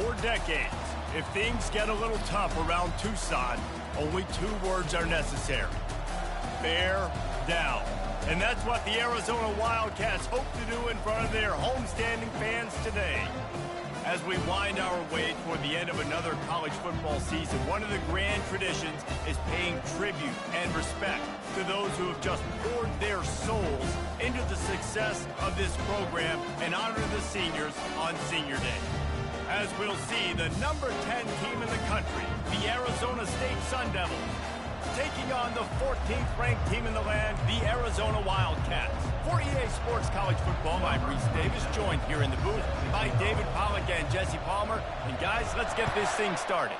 For decades, if things get a little tough around Tucson, only 2 words are necessary. Bear down. And that's what the Arizona Wildcats hope to do in front of their homestanding fans today. As we wind our way toward the end of another college football season, one of the grand traditions is paying tribute and respect to those who have just poured their souls into the success of this program and honor the seniors on Senior Day. As we'll see, the number 10 team in the country, the Arizona State Sun Devils, taking on the 14th ranked team in the land, the Arizona Wildcats. For EA Sports College Football, I'm Reese Davis, joined here in the booth by David Pollack and Jesse Palmer. And guys, let's get this thing started.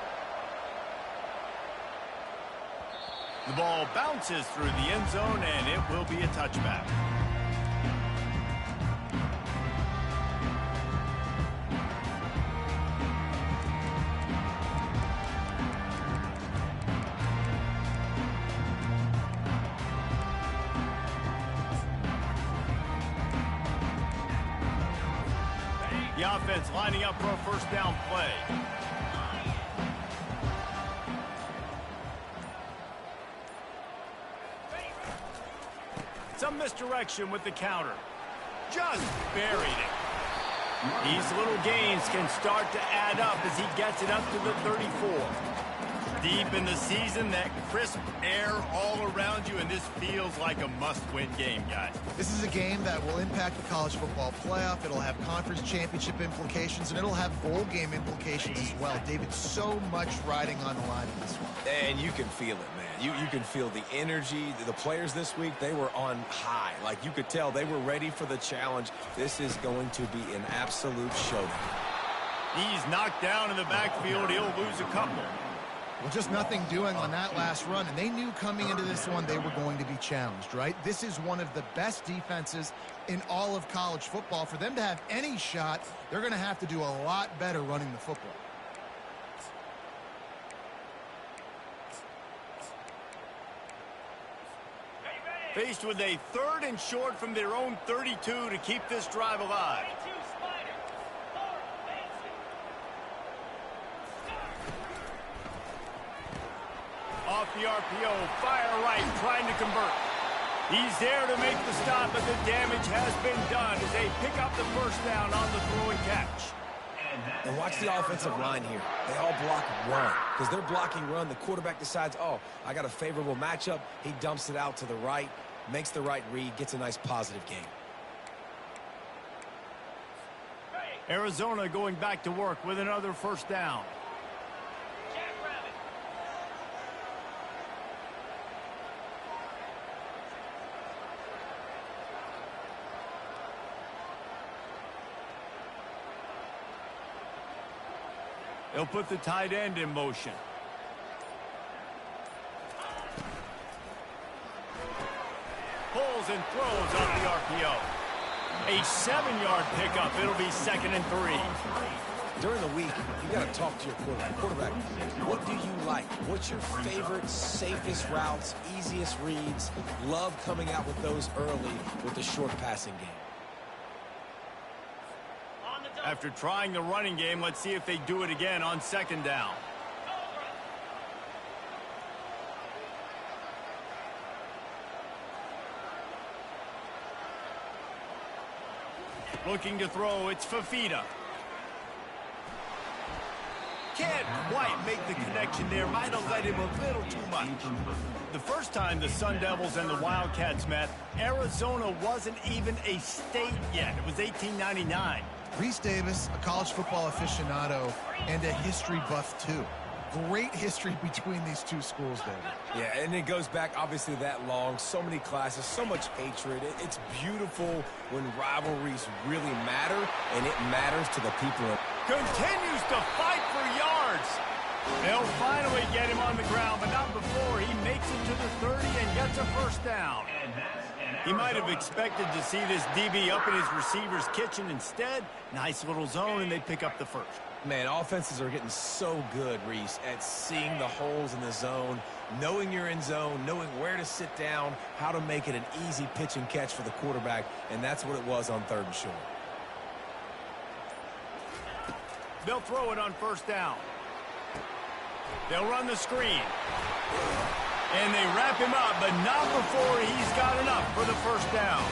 The ball bounces through the end zone, and it will be a touchback. The offense lining up for a first down play. Some misdirection with the counter. Just buried it. These little gains can start to add up as he gets it up to the 34. Deep in the season, that crisp air all around you, and this feels like a must-win game, guys. This is a game that will impact the college football playoff. It'll have conference championship implications, and it'll have bowl game implications as well. David, so much riding on the line in this one. And you can feel it, man. You can feel the energy. The players this week, they were on high. Like, you could tell they were ready for the challenge. This is going to be an absolute showdown. He's knocked down in the backfield. He'll lose a couple. Well, just nothing doing on that last run, and they knew coming into this one they were going to be challenged, right? This is one of the best defenses in all of college football. For them to have any shot, they're going to have to do a lot better running the football. Faced with a 3rd and short from their own 32 to keep this drive alive. Off the RPO, fire right, trying to convert. He's there to make the stop, but the damage has been done as they pick up the first down on the throw and catch. And watch the offensive line here. They all block run. Because they're blocking run, the quarterback decides, oh, I got a favorable matchup. He dumps it out to the right, makes the right read, gets a nice positive gain. Arizona going back to work with another first down. They'll put the tight end in motion. Pulls and throws off the RPO. A 7-yard pickup. It'll be 2nd and 3. During the week, you got to talk to your quarterback. Quarterback, what do you like? What's your favorite, safest routes, easiest reads? Love coming out with those early with the short passing game. After trying the running game, let's see if they do it again on 2nd down. Looking to throw, it's Fafita. Can't quite make the connection there. Might have let him a little too much. The first time the Sun Devils and the Wildcats met, Arizona wasn't even a state yet. It was 1899. Reese Davis, a college football aficionado, and a history buff, too. Great history between these two schools, David. Yeah, and it goes back, obviously, that long. So many classes, so much hatred. It's beautiful when rivalries really matter, and it matters to the people. Continues to fight for yards. They'll finally get him on the ground, but not before he makes it to the 30 and gets a first down. He might have expected to see this DB up in his receiver's kitchen. Instead, nice little zone, and they pick up the first. Man, offenses are getting so good, Reese, at seeing the holes in the zone, knowing you're in zone, knowing where to sit down, how to make it an easy pitch and catch for the quarterback, and that's what it was on 3rd and short. They'll throw it on first down. They'll run the screen. And they wrap him up, but not before he's got enough for the first down.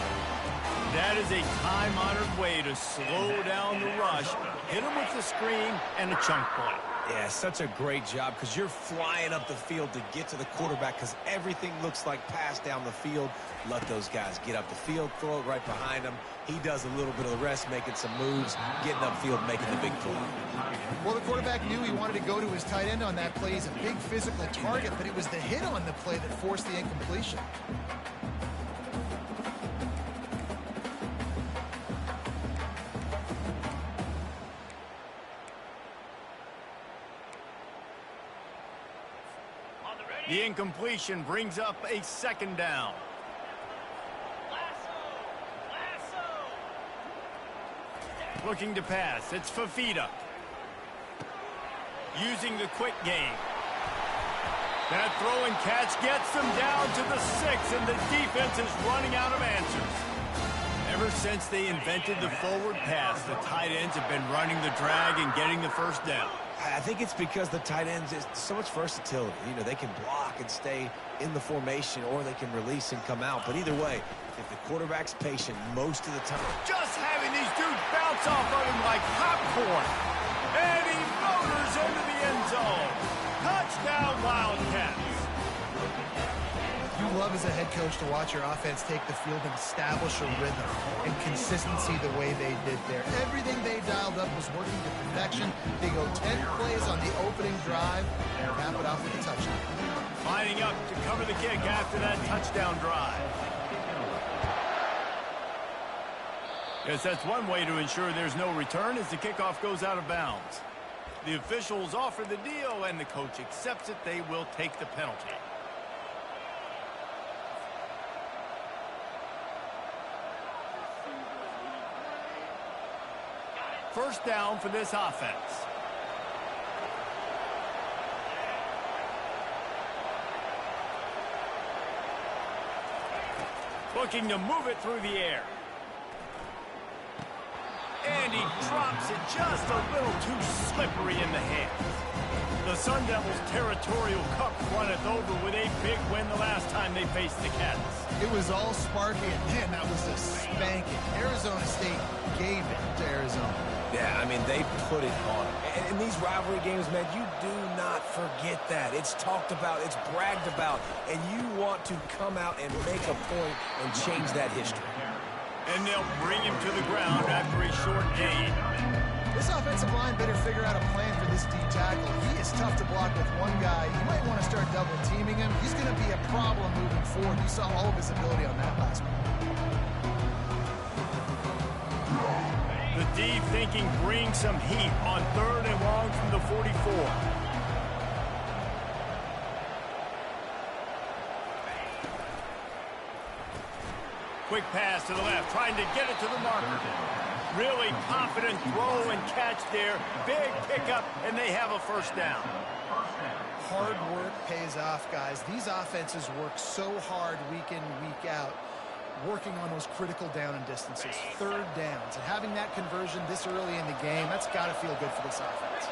That is a time-honored way to slow down the rush, hit him with the screen, and a chunk play. Yeah, such a great job because you're flying up the field to get to the quarterback because everything looks like pass down the field. Let those guys get up the field, throw it right behind him. He does a little bit of the rest, making some moves, getting upfield, making the big play. Well, the quarterback knew he wanted to go to his tight end on that play. He's a big physical target, but it was the hit on the play that forced the incompletion. The incompletion brings up a second down. Looking to pass. It's Fafita. Using the quick game. That throw and catch gets them down to the 6, and the defense is running out of answers. Ever since they invented the forward pass, the tight ends have been running the drag and getting the first down. I think it's because the tight ends is so much versatility. You know, they can block and stay in the formation, or they can release and come out. But either way, if the quarterback's patient most of the time. Just having these dudes bounce off of him like popcorn. And he motors into the end zone. Touchdown, Wildcats. You love as a head coach to watch your offense take the field and establish a rhythm and consistency the way they did there. Everything they dialed up was working to perfection. They go 10 plays on the opening drive and wrap it off with a touchdown. Lining up to cover the kick after that touchdown drive. Yes, that's one way to ensure there's no return as the kickoff goes out of bounds. The officials offer the deal and the coach accepts it. They will take the penalty. First down for this offense. Looking to move it through the air. And he drops it just a little too slippery in the hands. The Sun Devils' territorial cup runneth over with a big win the last time they faced the Cats. It was all sparky, and man, that was a spanking. Arizona State gave it to Arizona. Yeah, I mean, they put it on. And in these rivalry games, man, you do not forget that. It's talked about, it's bragged about, and you want to come out and make a point and change that history. And they'll bring him to the ground after a short gain. This offensive line better figure out a plan for this D tackle. He is tough to block with one guy. You might want to start double teaming him. He's going to be a problem moving forward. You saw all of his ability on that last one. The D thinking bring some heat on 3rd and long from the 44. Quick pass to the left, trying to get it to the marker. Really confident throw and catch there. Big pickup, and they have a first down. Hard work pays off, guys. These offenses work so hard week in, week out, working on those critical down and distances, 3rd downs. And having that conversion this early in the game, that's got to feel good for this offense.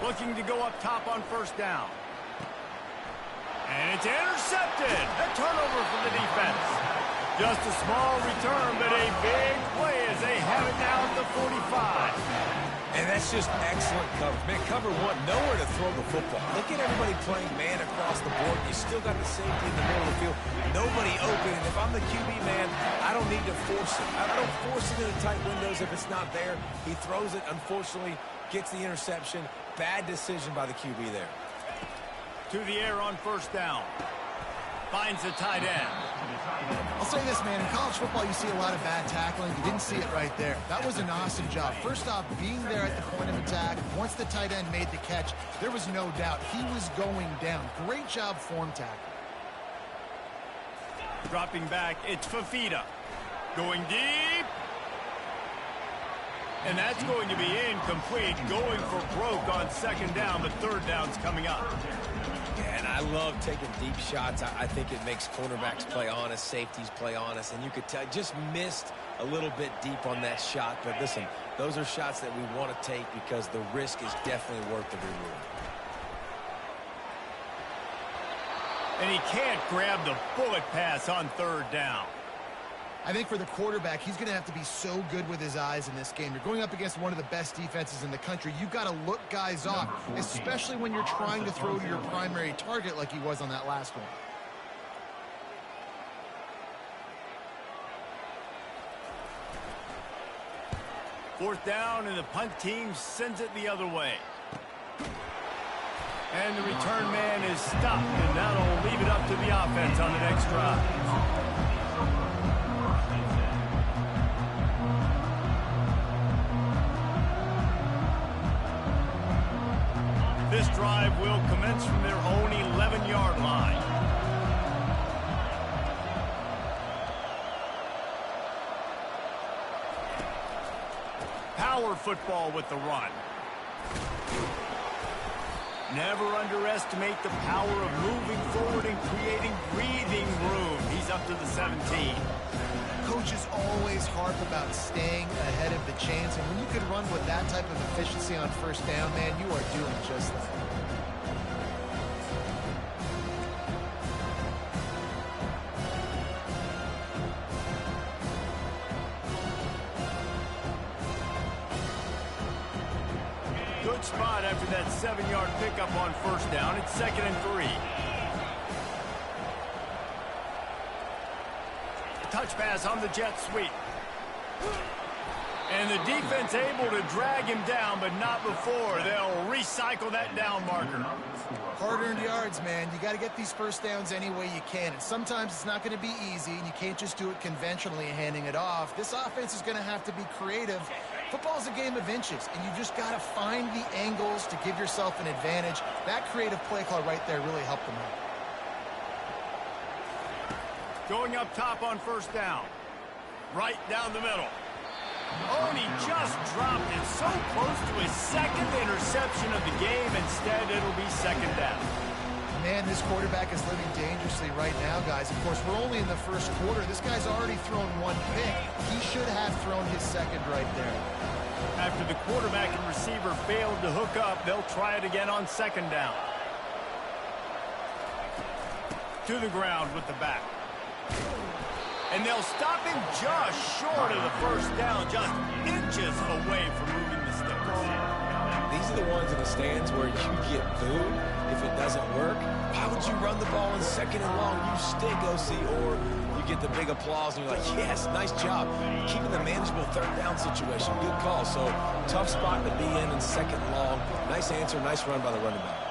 Looking to go up top on first down. And it's intercepted. A turnover for the defense. Just a small return, but a big play as they have it now at the 45. And that's just excellent coverage. Man, cover one, nowhere to throw the football. Look at everybody playing man across the board. You still got the safety in the middle of the field. Nobody open. And if I'm the QB, man, I don't need to force it. I don't force it into tight windows if it's not there. He throws it, unfortunately, gets the interception. Bad decision by the QB there. To the air on first down. Finds the tight end. I'll say this, man. In college football, you see a lot of bad tackling. You didn't see it right there. That was an awesome job. First off, being there at the point of attack. Once the tight end made the catch, there was no doubt he was going down. Great job form tackle. Dropping back, it's Fafita. Going deep. And that's going to be incomplete, going for broke on second down, but third down's coming up. Yeah, and I love taking deep shots. I think it makes cornerbacks play honest, safeties play honest, and you could tell just missed a little bit deep on that shot. But listen, those are shots that we want to take because the risk is definitely worth the reward. And he can't grab the bullet pass on third down. I think for the quarterback, he's going to have to be so good with his eyes in this game. You're going up against one of the best defenses in the country. You've got to look guys off, especially when you're trying to throw to your primary target like he was on that last one. Fourth down, and the punt team sends it the other way. And the return man is stopped, and that'll leave it up to the offense on the next drive. This drive will commence from their own 11-yard line. Power football with the run. Never underestimate the power of moving forward and creating breathing room. He's up to the 17. Coaches always harp about staying ahead of the chains, and when you can run with that type of efficiency on first down, man, you are doing just that. Good spot after that 7-yard pickup on first down. It's 2nd and 3. Touch pass on the jet sweep. And the defense able to drag him down, but not before. They'll recycle that down marker. Hard-earned yards, man. You got to get these first downs any way you can. And sometimes it's not going to be easy, and you can't just do it conventionally handing it off. This offense is going to have to be creative. Football's a game of inches, and you just got to find the angles to give yourself an advantage. That creative play call right there really helped them out. Going up top on first down. Right down the middle. Oh, and he just dropped it so close to his second interception of the game. Instead, it'll be second down. Man, this quarterback is living dangerously right now, guys. Of course, we're only in the first quarter. This guy's already thrown one pick. He should have thrown his second right there. After the quarterback and receiver failed to hook up, they'll try it again on second down. To the ground with the back. And they'll stop him just short of the first down, just inches away from moving the sticks. These are the ones in the stands where you get booed if it doesn't work. Why would you run the ball in second and long? You stink, OC. Or you get the big applause and you're like, yes, nice job. Keeping the manageable third down situation. Good call. So tough spot to be in second and long. Nice answer, nice run by the running back.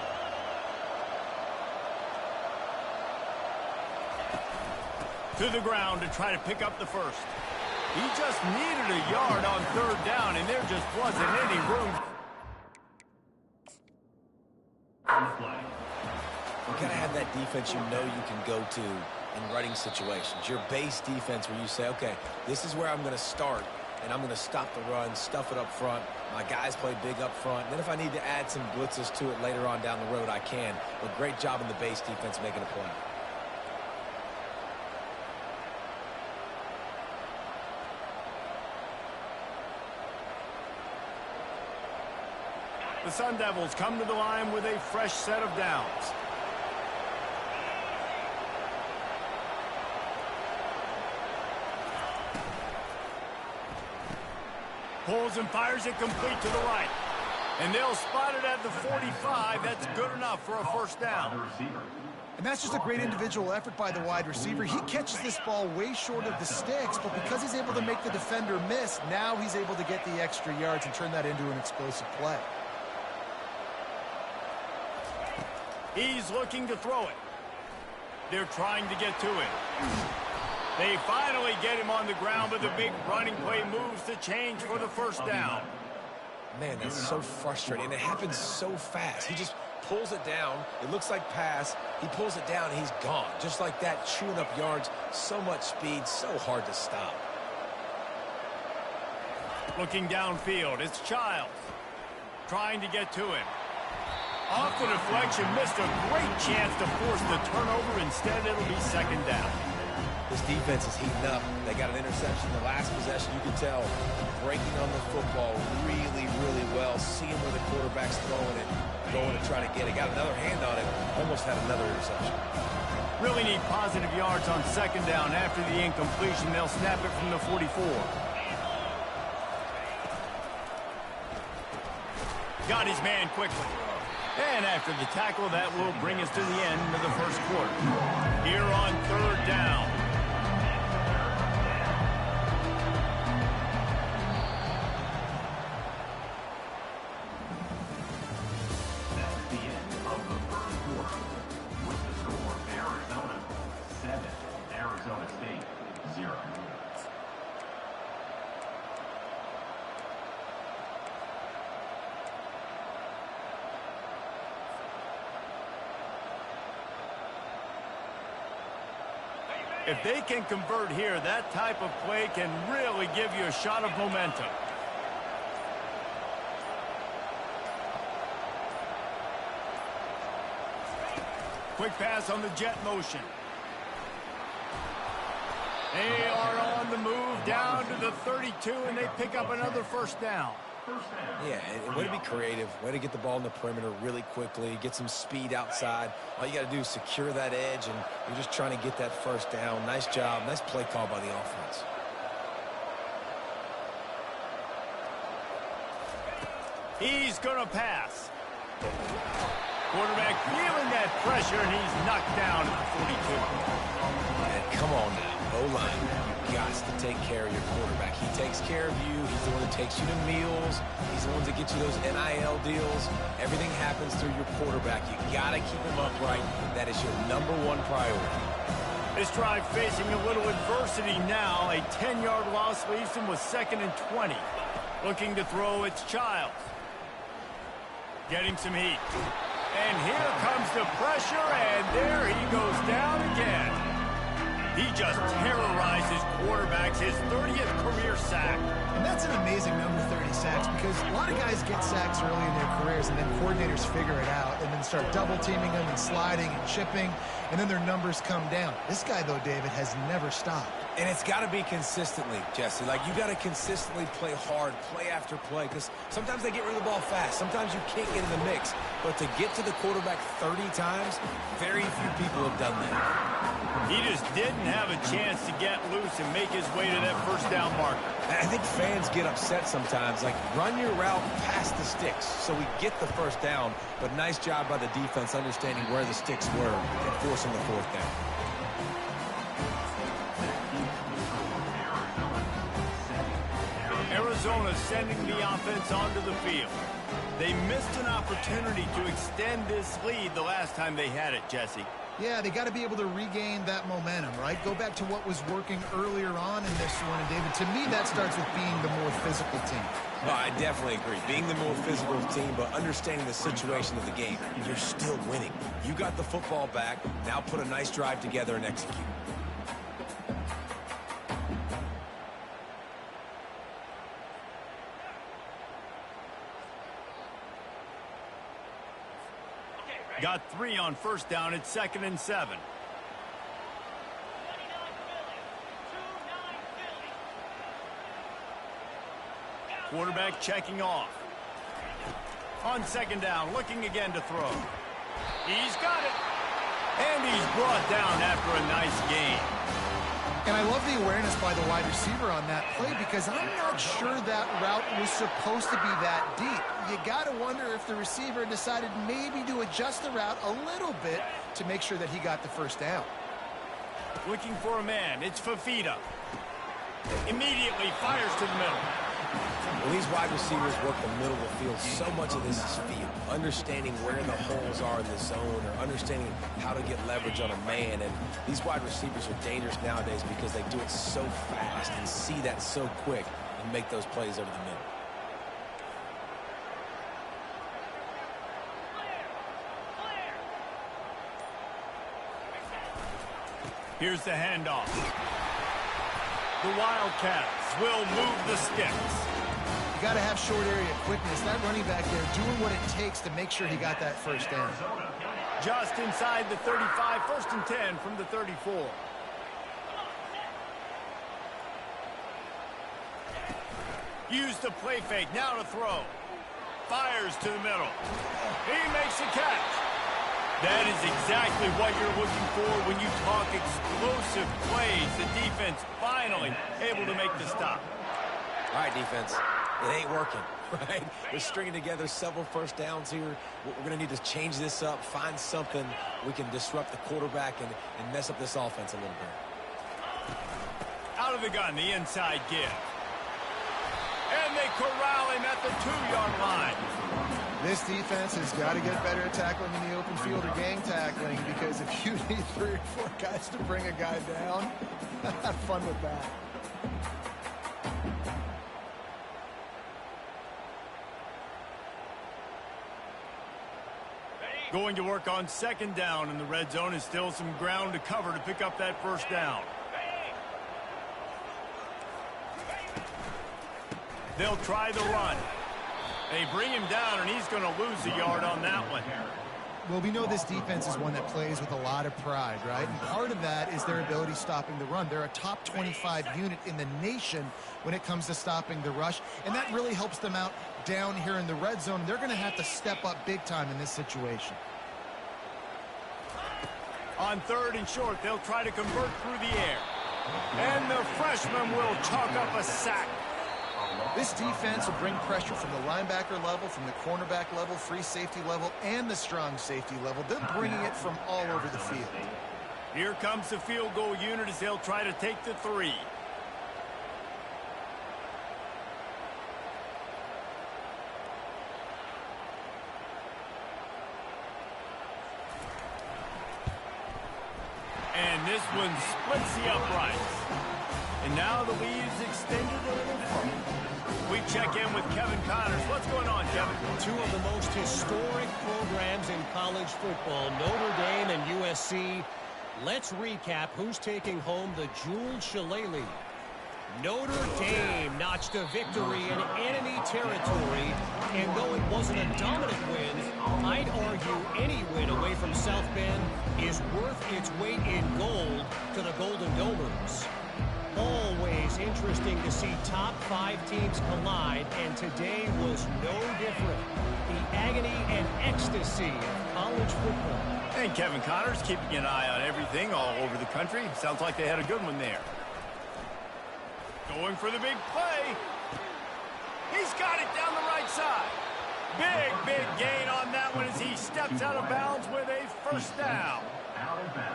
To the ground to try to pick up the first. He just needed a yard on third down, and there just wasn't any room. You gotta have that defense you know you can go to in running situations. Your base defense where you say, okay, this is where I'm gonna start, and I'm gonna stop the run, stuff it up front. My guys play big up front. Then if I need to add some blitzes to it later on down the road, I can. But great job in the base defense making a play. The Sun Devils come to the line with a fresh set of downs. Pulls and fires it complete to the right. And they'll spot it at the 45. That's good enough for a first down. And that's just a great individual effort by the wide receiver. He catches this ball way short of the sticks, but because he's able to make the defender miss, now he's able to get the extra yards and turn that into an explosive play. He's looking to throw it. They're trying to get to it. They finally get him on the ground, but the big running play moves the change for the first down. Man, that's so frustrating. And it happens so fast. He just pulls it down. It looks like pass. He pulls it down, and he's gone. Just like that, chewing up yards. So much speed, so hard to stop. Looking downfield, it's Childs. Trying to get to him. Off the deflection, missed a great chance to force the turnover. Instead, it'll be second down. This defense is heating up. They got an interception the last possession. You can tell breaking on the football really, really well. Seeing where the quarterback's throwing it, going to try to get it. Got another hand on it. Almost had another interception. Really need positive yards on second down. After the incompletion, they'll snap it from the 44. Got his man quickly. And after the tackle, that will bring us to the end of the first quarter. Here on third down. That's the end of the first quarter. With the score, Arizona 7, Arizona State 0. If they can convert here, that type of play can really give you a shot of momentum. Quick pass on the jet motion. They are on the move down to the 32, and they pick up another first down. Yeah, and way to be creative, way to get the ball in the perimeter really quickly, get some speed outside. All you got to do is secure that edge, and you're just trying to get that first down. Nice job, nice play call by the offense. He's going to pass. Quarterback feeling that pressure, and he's knocked down at the 42. And come on now, O-line. You got to take care of your quarterback. He takes care of you. He's the one that takes you to meals. He's the one that gets you those NIL deals. Everything happens through your quarterback. You got to keep him upright. That is your #1 priority. This drive facing a little adversity now. A 10-yard loss leaves him with 2nd and 20. Looking to throw, it's Childs. Getting some heat. And here comes the pressure, and there he goes down again. He just terrorizes quarterbacks, his 30th career sack. And that's an amazing number, 30 sacks, because a lot of guys get sacks early in their careers, and then coordinators figure it out and then start double-teaming them and sliding and chipping, and then their numbers come down. This guy, though, David, has never stopped. And it's got to be consistently, Jesse. Like, you got to consistently play hard, play after play, because sometimes they get rid of the ball fast. Sometimes you can't get in the mix. But to get to the quarterback 30 times, very few people have done that. He just didn't have a chance to get loose and make his way to that first down marker. I think fans get upset sometimes. Like, run your route past the sticks so we get the first down. But nice job by the defense understanding where the sticks were and forcing the 4th down. Arizona sending the offense onto the field. They missed an opportunity to extend this lead the last time they had it, Jesse. Yeah, they got to be able to regain that momentum, right? Go back to what was working earlier on in this one. And, David, to me, that starts with being the more physical team. Well, I definitely agree. Being the more physical team, but understanding the situation of the game. You're still winning. You got the football back. Now put a nice drive together and execute. Got 3 on first down. It's 2nd and 7. Quarterback checking off. On second down, looking again to throw. He's got it. And he's brought down after a nice gain. And I love the awareness by the wide receiver on that play, because I'm not sure that route was supposed to be that deep. You got to wonder if the receiver decided maybe to adjust the route a little bit to make sure that he got the first down. Looking for a man. It's Fafita. Immediately fires to the middle. When these wide receivers work the middle of the field, so much of this is feel. Understanding where the holes are in the zone, or understanding how to get leverage on a man. And these wide receivers are dangerous nowadays because they do it so fast and see that so quick and make those plays over the middle. Here's the handoff. The Wildcats will move the sticks. You got to have short area quickness. That running back there doing what it takes to make sure he got that first down. Just inside the 35, 1st and 10 from the 34. Use the play fake, now to throw. Fires to the middle. He makes a catch. That is exactly what you're looking for when you talk explosive plays. The defense finally able to make the stop. All right, defense. It ain't working, right? We're stringing together several first downs here. We're going to need to change this up, find something we can disrupt the quarterback and mess up this offense a little bit. Out of the gun, the inside give. And they corral him at the 2-yard line. This defense has got to get better at tackling in the open field or gang tackling, because if you need 3 or 4 guys to bring a guy down, have fun with that. Going to work on 2nd down, and the red zone is still some ground to cover to pick up that 1st down. They'll try the run. They bring him down, and he's going to lose a yard on that one. Well, we know this defense is one that plays with a lot of pride, right? And part of that is their ability stopping the run. They're a top 25 unit in the nation when it comes to stopping the rush, and that really helps them out down here in the red zone. They're going to have to step up big time in this situation. On 3rd and short, they'll try to convert through the air. And the freshman will chalk up a sack. This defense will bring pressure from the linebacker level, from the cornerback level, free safety level, and the strong safety level. They're bringing it from all over the field. Here comes the field goal unit as they'll try to take the 3. And this one splits the uprights. And now the lead is extended a little further. We check in with Kevin Connors. What's going on, Kevin? 2 of the most historic programs in college football, Notre Dame and USC. Let's recap who's taking home the jeweled shillelagh. Notre Dame notched a victory in enemy territory, and though it wasn't a dominant win, I'd argue any win away from South Bend is worth its weight in gold to the Golden Domers. Always interesting to see top 5 teams collide, and today was no different. The agony and ecstasy of college football. And Kevin Connors keeping an eye on everything all over the country. Sounds like they had a good one there. Going for the big play. He's got it down the right side. Big gain on that one as he steps out of bounds with a 1st down.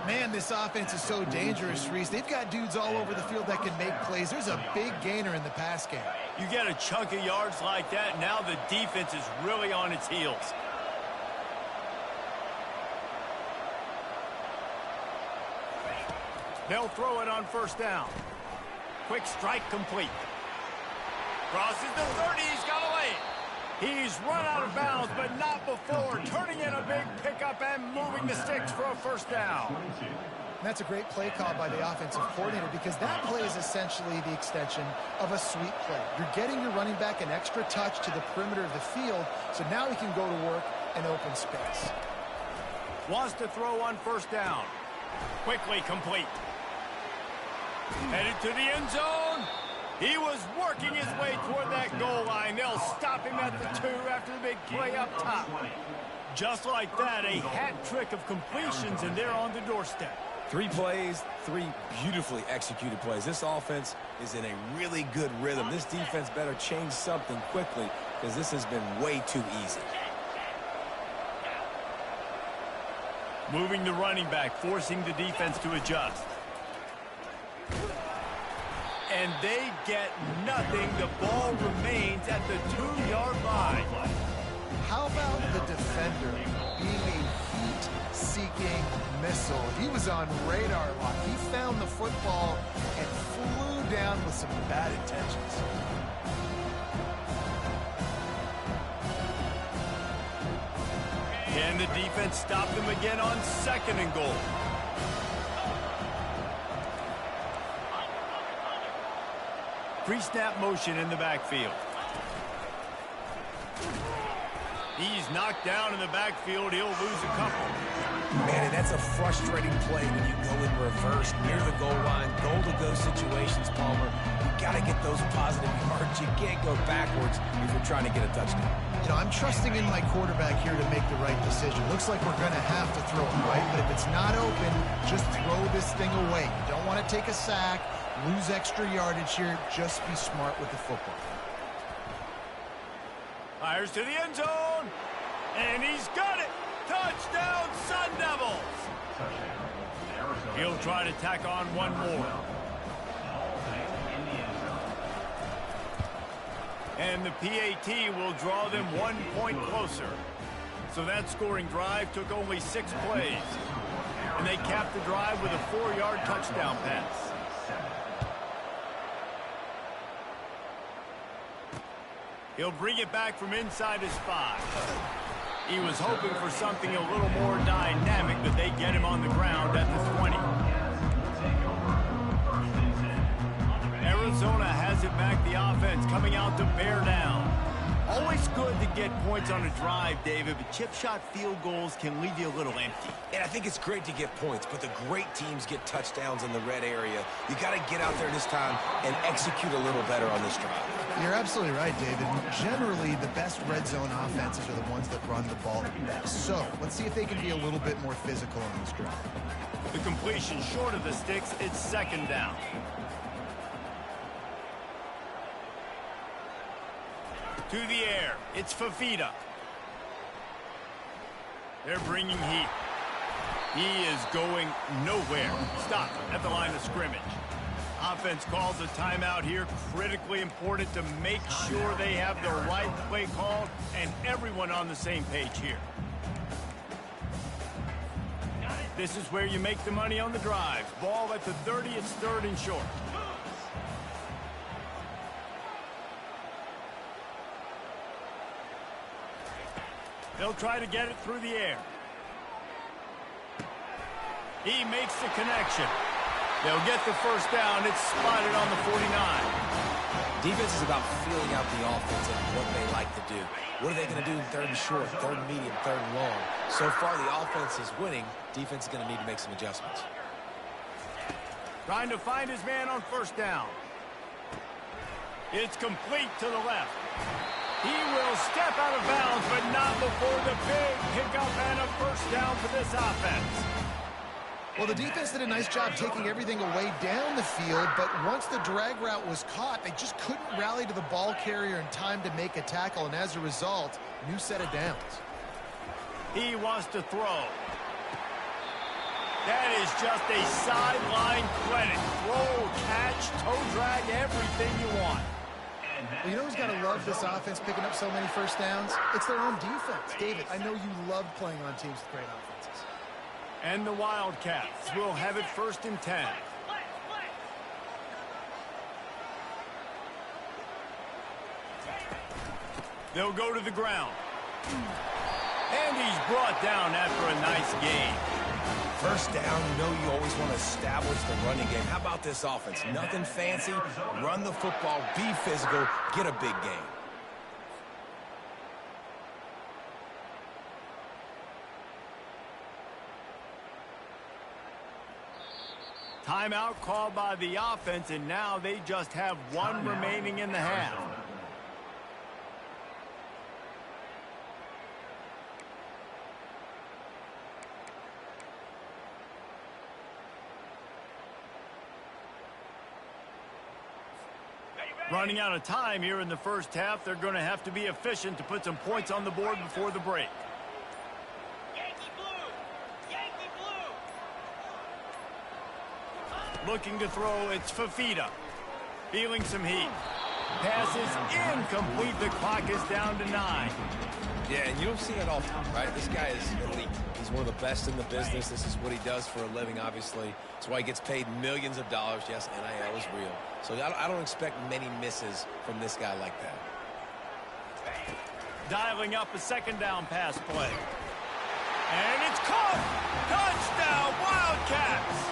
Man, this offense is so dangerous, Reese. They've got dudes all over the field that can make plays. There's a big gainer in the pass game. You get a chunk of yards like that, now the defense is really on its heels. They'll throw it on 1st down. Quick strike complete. Crosses the 30, he's got to lay it. He's run out of bounds, but not before turning in a big pickup and moving the sticks for a 1st down. And that's a great play call by the offensive coordinator, because that play is essentially the extension of a sweep play. You're getting your running back an extra touch to the perimeter of the field, so now he can go to work in open space. Wants to throw on 1st down. Quickly complete. Headed to the end zone. He was working his way toward that goal line. They'll stop him at the 2 after the big play up top. Just like that, a hat trick of completions, and they're on the doorstep. 3 plays, 3 beautifully executed plays. This offense is in a really good rhythm. This defense better change something quickly, because this has been way too easy. Moving the running back, forcing the defense to adjust. And they get nothing. The ball remains at the 2-yard line. How about the defender being a heat-seeking missile? He was on radar lock. He found the football and flew down with some bad intentions. Can the defense stop them again on 2nd and goal? Pre-snap motion in the backfield. He's knocked down in the backfield. He'll lose a couple. Man, and that's a frustrating play when you go in reverse near the goal line. Goal-to-go situations, Palmer. You got to get those positive yards. You can't go backwards if you're trying to get a touchdown. You know, I'm trusting in my quarterback here to make the right decision. Looks like we're going to have to throw it, right? But if it's not open, just throw this thing away. You don't want to take a sack, lose extra yardage here. Just be smart with the football. Fires to the end zone, and he's got it. Touchdown, Sun Devils. He'll try to tack on one more. And the PAT will draw them 1 point closer. So that scoring drive took only 6 plays. And they capped the drive with a 4-yard touchdown pass. He'll bring it back from inside his 5. He was hoping for something a little more dynamic, but they get him on the ground at the 20. Arizona has it back, the offense coming out to bear down. Always good to get points on a drive, David, but chip shot field goals can leave you a little empty. And I think it's great to get points, but the great teams get touchdowns in the red area. You got to get out there this time and execute a little better on this drive. You're absolutely right, David. Generally, the best red zone offenses are the ones that run the ball the best. So let's see if they can be a little bit more physical on this drive. The completion short of the sticks, it's 2nd down. To the air, it's Fafita. They're bringing heat. He is going nowhere. Stop at the line of scrimmage. Offense calls a timeout here. Critically important to make sure they have the right play called and everyone on the same page here. This is where you make the money on the drive. Ball at the 30, it's 3rd and short. They'll try to get it through the air. He makes the connection. They'll get the first down. It's spotted on the 49. Defense is about feeling out the offense and what they like to do. What are they going to do in 3rd and short, 3rd and medium, 3rd and long? So far, the offense is winning. Defense is going to need to make some adjustments. Trying to find his man on 1st down. It's complete to the left. He will step out of bounds, but not before the big pickup and a 1st down for this offense. Well, the defense did a nice job taking everything away down the field, but once the drag route was caught, they just couldn't rally to the ball carrier in time to make a tackle, and as a result, new set of downs. He wants to throw. That is just a sideline credit. Throw, catch, toe drag, everything you want. Well, you know who's got to love this offense picking up so many 1st downs? It's their own defense. David, I know you love playing on teams with great offenses. And the Wildcats will have it 1st and 10. They'll go to the ground. And he's brought down after a nice gain. 1st down, you know you always want to establish the running game. How about this offense? Nothing fancy. Run the football, be physical, get a big gain. Timeout called by the offense, and now they just have 1 remaining in the half. Running out of time here in the 1st half. They're going to have to be efficient to put some points on the board before the break. Yankee blue! Yankee blue! Looking to throw, it's Fafita. Feeling some heat. Pass is incomplete. The clock is down to 9. Yeah, and you don't see it all the time, right? This guy is elite. He's one of the best in the business. This is what he does for a living, obviously. That's why he gets paid millions of dollars. Yes, NIL is real. So I don't expect many misses from this guy like that. Dialing up a 2nd down pass play. And it's caught! Touchdown, Wildcats!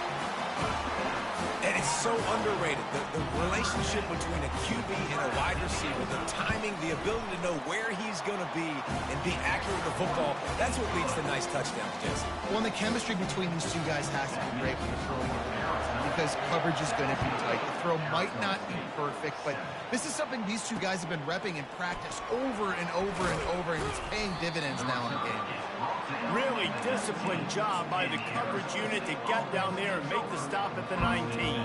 And It's so underrated. The relationship between a QB and a wide receiver, the timing, the ability to know where he's going to be and be accurate with the football, that's what leads to nice touchdowns, Jesse. Well, and the chemistry between these two guys has to be great when they're throwing it because coverage is going to be tight. The throw might not be perfect, but this is something these two guys have been repping in practice over and over and over, and it's paying dividends now on game. Really disciplined job by the coverage unit to get down there and make the stop at the 19.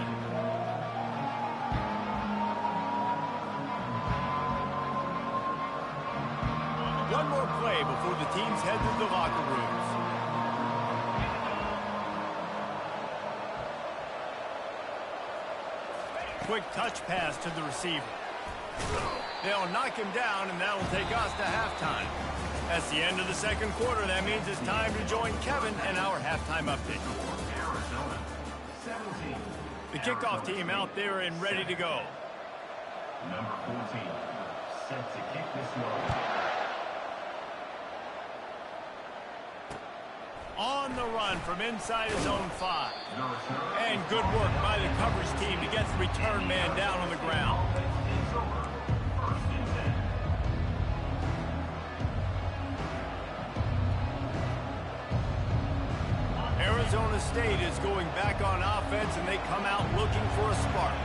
One more play before the teams head to the locker rooms. Quick touch pass to the receiver. They'll knock him down, and that'll take us to halftime. That's the end of the second quarter. That means it's time to join Kevin and our halftime update. Arizona 17. The kickoff team out there and ready to go. Number 14 set to kick this one. On the run from inside his own 5. And good work by the coverage team to get the return man down on the ground. Arizona State is going back on offense, and they come out looking for a spark.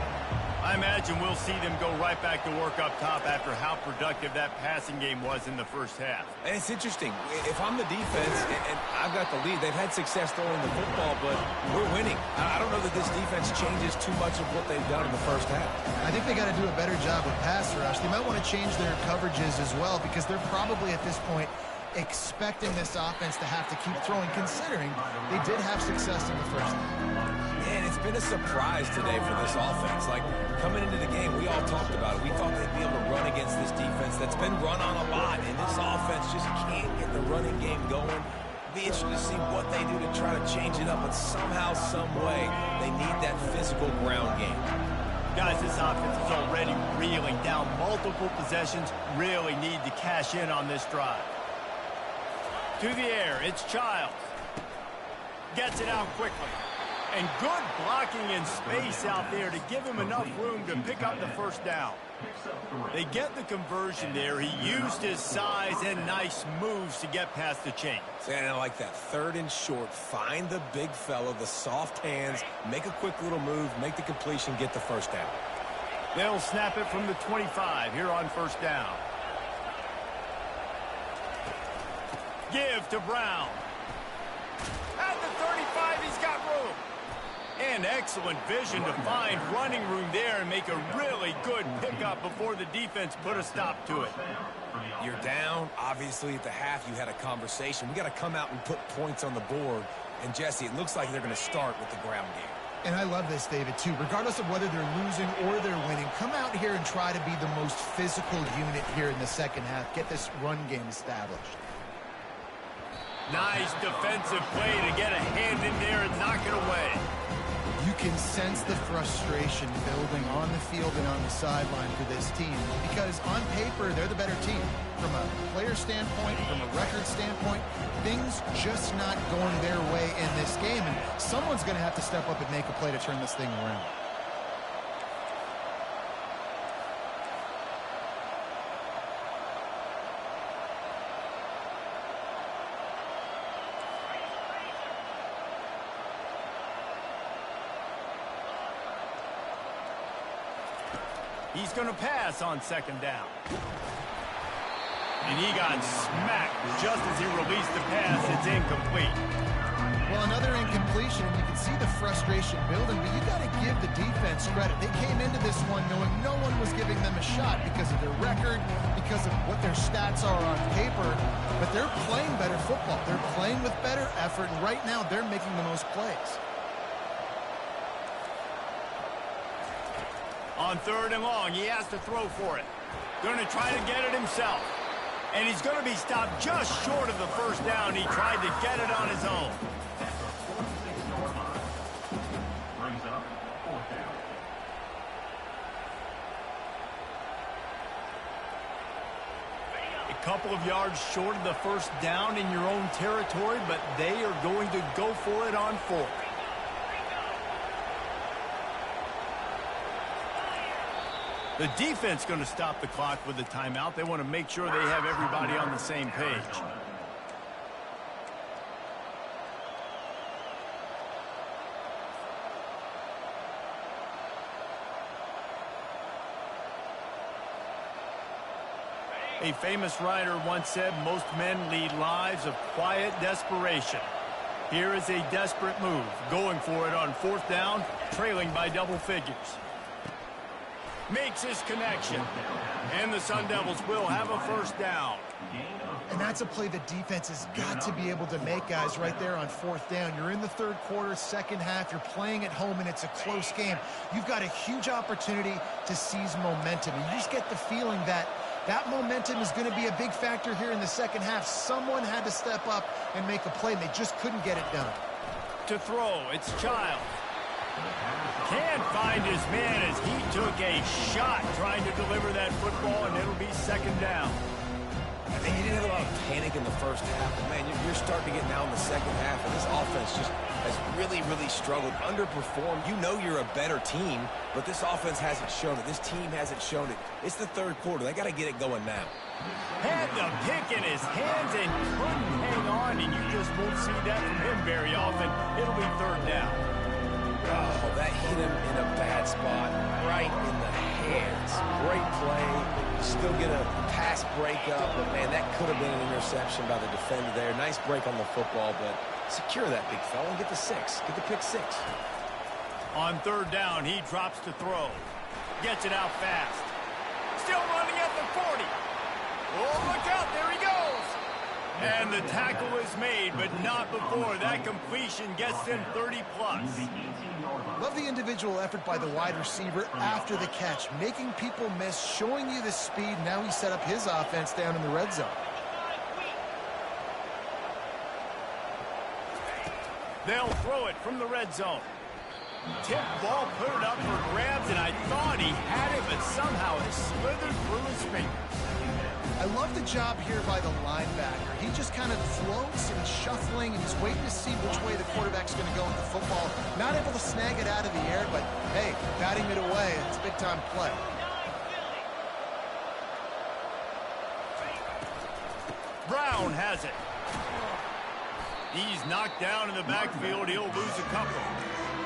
I imagine we'll see them go right back to work up top after how productive that passing game was in the first half. And it's interesting. If I'm the defense and I've got the lead, they've had success throwing the football, but we're winning. I don't know that this defense changes too much of what they've done in the first half. I think they got to do a better job with pass rush. They might want to change their coverages as well because they're probably at this point expecting this offense to have to keep throwing, considering they did have success in the first half. And it's been a surprise today for this offense. Like, coming into the game, we all talked about it. We thought they'd be able to run against this defense that's been run on a lot, and this offense just can't get the running game going. Be interested to see what they do to try to change it up, but somehow, some way, they need that physical ground game. Guys, this offense is already reeling down multiple possessions. Really need to cash in on this drive. To the air, it's Childs. Gets it out quickly. And good blocking in space out there to give him enough room to pick up the first down. They get the conversion there. He used his size and nice moves to get past the chains. And I like that. Third and short. Find the big fella, the soft hands, make a quick little move, make the completion, get the first down. They'll snap it from the 25 here on first down. Give to Brown. At the 35, he's got room. And excellent vision to find running room there and make a really good pickup before the defense put a stop to it. You're down. Obviously, at the half, you had a conversation. We got to come out and put points on the board. And, Jesse, it looks like they're going to start with the ground game. And I love this, David, too. Regardless of whether they're losing or they're winning, come out here and try to be the most physical unit here in the second half. Get this run game established. Nice defensive play to get a hand in there and knock it away. You can sense the frustration building on the field and on the sideline for this team because on paper, they're the better team. From a player standpoint, from a record standpoint, things just not going their way in this game, and someone's going to have to step up and make a play to turn this thing around. He's going to pass on second down. And he got smacked just as he released the pass. It's incomplete. Well, another incompletion. You can see the frustration building, but you got to give the defense credit. They came into this one knowing no one was giving them a shot because of their record, because of what their stats are on paper, but they're playing better football. They're playing with better effort, and right now they're making the most plays. On third and long, he has to throw for it. Going to try to get it himself. And he's going to be stopped just short of the first down. He tried to get it on his own. Brings up fourth down. A couple of yards short of the first down in your own territory, but they are going to go for it on fourth. The defense going to stop the clock with the timeout. They want to make sure they have everybody on the same page. A famous writer once said, most men lead lives of quiet desperation. Here is a desperate move, going for it on 4th down, trailing by double figures. Makes his connection, and the Sun Devils will have a 1st down. And that's a play the defense has got to be able to make, guys, right there on 4th down. You're in the 3rd quarter, 2nd half. You're playing at home, and it's a close game. You've got a huge opportunity to seize momentum. And you just get the feeling that that momentum is going to be a big factor here in the 2nd half. Someone had to step up and make a play, and they just couldn't get it done. To throw, it's Child. Can't find his man as he took a shot trying to deliver that football, and it'll be 2nd down. And you didn't have a lot of panic in the 1st half, but man, you're starting to get now in the 2nd half, and this offense just has really struggled, underperformed. You know you're a better team, but this offense hasn't shown it. This team hasn't shown it. It's the 3rd quarter. They got to get it going now. Had the pick in his hands and couldn't hang on, and you just won't see that from him very often. It'll be 3rd down. Oh, that hit him in a bad spot, right in the hands. Great play. Still get a pass breakup, but man, that could have been an interception by the defender there. Nice break on the football, but secure that big fella and get the 6. Get the pick 6. On 3rd down, he drops to throw. Gets it out fast. Still running at the 40. Oh, look out, there he goes. And the tackle is made, but not before. That completion gets him 30+. Love the individual effort by the wide receiver after the catch, making people miss, showing you the speed. Now he set up his offense down in the red zone. They'll throw it from the red zone. Tip ball, put it up for grabs, and I thought he had it, but somehow it slithered through his fingers. I love the job here by the linebacker. He just kind of floats and he's shuffling and he's waiting to see which way the quarterback's going to go with the football. Not able to snag it out of the air, but hey, batting it away, it's a big-time play. Brown has it. He's knocked down in the backfield. He'll lose a couple.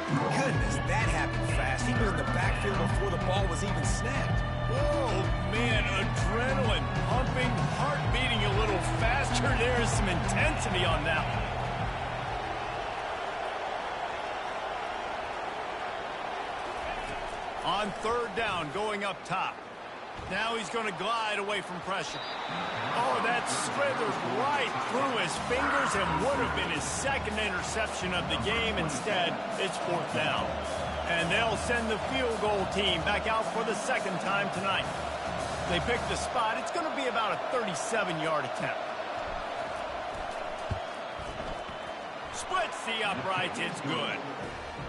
Goodness, that happened fast. He was in the backfield before the ball was even snapped. Oh, man, adrenaline pumping, heart beating a little faster. There is some intensity on that one. On 3rd down, going up top. Now he's going to glide away from pressure. Oh, that slithered right through his fingers and would have been his 2nd interception of the game. Instead, it's 4th down. And they'll send the field goal team back out for the 2nd time tonight. They pick the spot. It's going to be about a 37-yard attempt. Splits the uprights. It's good.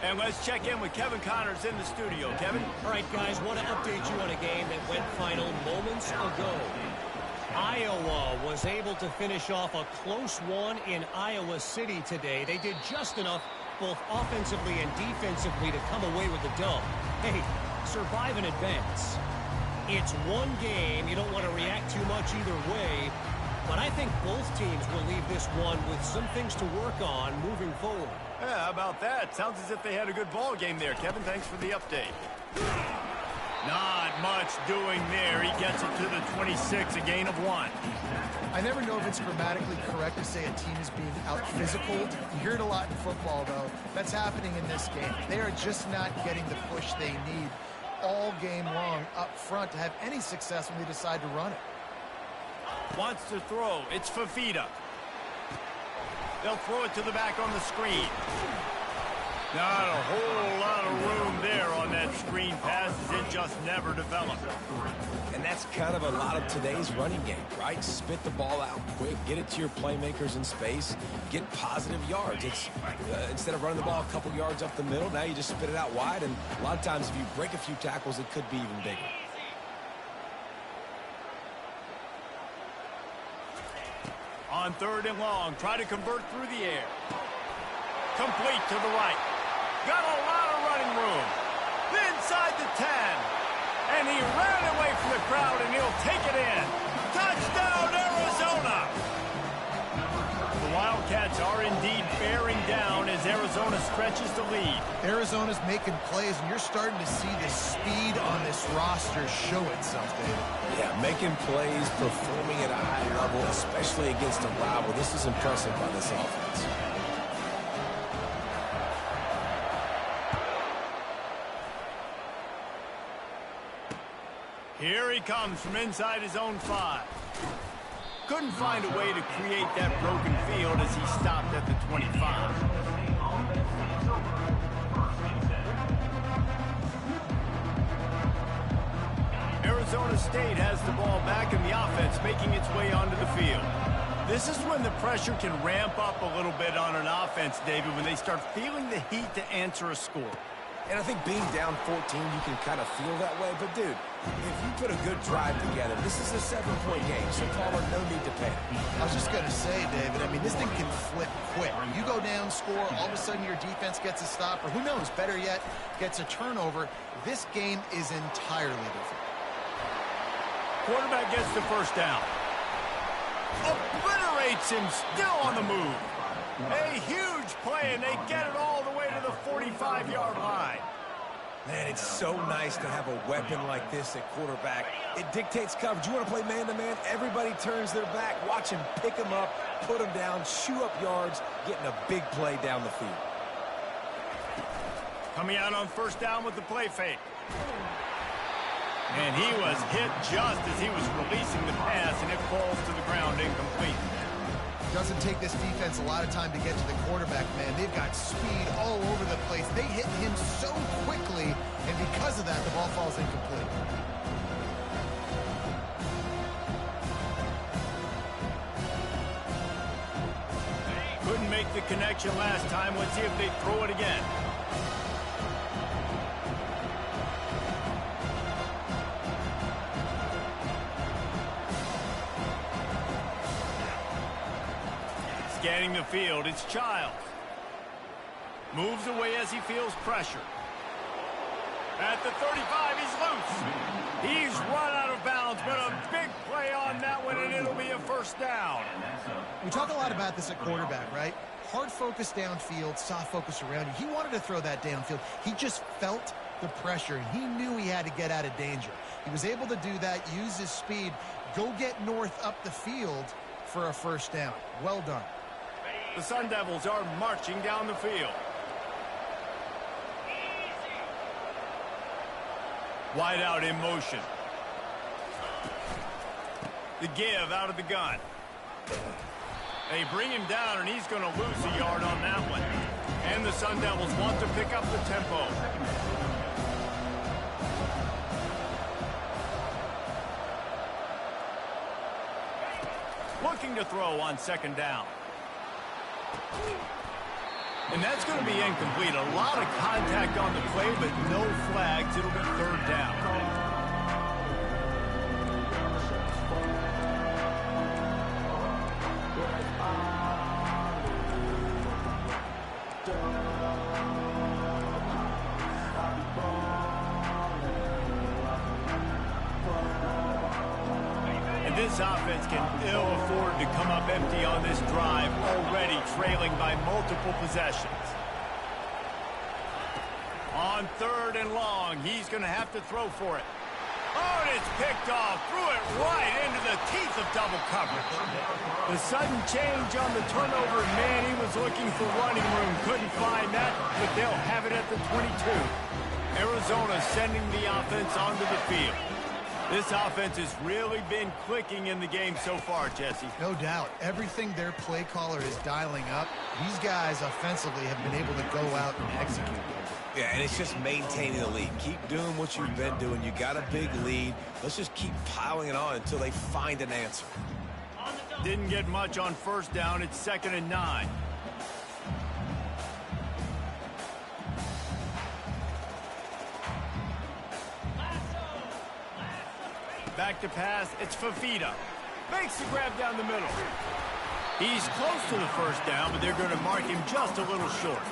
And let's check in with Kevin Connors in the studio. Kevin? All right, guys, want to update you on a game that went final moments ago. Iowa was able to finish off a close one in Iowa City today. They did just enough both offensively and defensively to come away with the dub. Hey, survive and advance. It's one game. You don't want to react too much either way, but I think both teams will leave this one with some things to work on moving forward. Yeah, how about that? Sounds as if they had a good ball game there. Kevin, thanks for the update. Not much doing there. He gets it to the 26, a gain of 1. I never know if it's grammatically correct to say a team is being out-physicaled. You hear it a lot in football, though. That's happening in this game. They are just not getting the push they need all game long up front to have any success when they decide to run it. Wants to throw. It's Fafita. They'll throw it to the back on the screen. Not a whole lot of room there on that screen pass as it just never developed. And that's kind of a lot of today's running game, right? Spit the ball out quick, get it to your playmakers in space, get positive yards. It's instead of running the ball a couple yards up the middle, now you just spit it out wide, and a lot of times if you break a few tackles, it could be even bigger. On 3rd and long, try to convert through the air. Complete to the right. Got a lot of running room. Inside the 10. And he ran away from the crowd, and he'll take it in. Touchdown, Arizona! The Wildcats are indeed bearing down as Arizona stretches the lead. Arizona's making plays, and you're starting to see the speed on this roster show itself, David. Yeah, making plays, performing at a high level, especially against a rival. This is impressive by this offense. Here he comes from inside his own 5. Couldn't find a way to create that broken field as he stopped at the 25. Arizona State has the ball back in the offense, making its way onto the field. This is when the pressure can ramp up a little bit on an offense, David, when they start feeling the heat to answer a score. And I think being down 14, you can kind of feel that way. But, dude, if you put a good drive together, this is a 7-point game, so caller, no need to panic. I was just going to say, David, I mean, this thing can flip quick. You go down, score, all of a sudden your defense gets a stop, or who knows, better yet, gets a turnover. This game is entirely different. Quarterback gets the first down. Obliterates him, still on the move. A huge play, and they get it all the way to the 45-yard line. Man, it's so nice to have a weapon like this at quarterback. It dictates coverage. You want to play man-to-man? Everybody turns their back. Watch him pick him up, put him down, shoot up yards, getting a big play down the field. Coming out on first down with the play fake. And he was hit just as he was releasing the pass, and it falls to the ground incomplete. Doesn't take this defense a lot of time to get to the quarterback, man. They've got speed all over the place. They hit him so quickly, and because of that, the ball falls incomplete. Couldn't make the connection last time. Let's see if they throw it again. Scanning the field, it's Childs. Moves away as he feels pressure. At the 35, he's loose. He's run out of bounds, but a big play on that one, and it'll be a first down. We talk a lot about this at quarterback, right? Hard focus downfield, soft focus around you. He wanted to throw that downfield. He just felt the pressure. He knew he had to get out of danger. He was able to do that, use his speed, go get north up the field for a first down. Well done. The Sun Devils are marching down the field. Wide out in motion. The give out of the gun. They bring him down, and he's going to lose a yard on that one. And the Sun Devils want to pick up the tempo. Looking to throw on second down. And that's going to be incomplete. A lot of contact on the play, but no flags. It'll be third down. This offense can ill afford to come up empty on this drive, already trailing by multiple possessions. On third and long, he's going to have to throw for it. Oh, and it's picked off. Threw it right into the teeth of double coverage. The sudden change on the turnover, man, he was looking for running room. Couldn't find that, but they'll have it at the 22. Arizona sending the offense onto the field. This offense has really been clicking in the game so far, Jesse. No doubt. Everything their play caller is dialing up, these guys offensively have been able to go out and execute. Yeah, and it's just maintaining the lead. Keep doing what you've been doing. You got a big lead. Let's just keep piling it on until they find an answer. Didn't get much on first down. It's 2nd and 9. Back to pass, it's Fafita. Makes the grab down the middle. He's close to the first down, but they're going to mark him just a little short.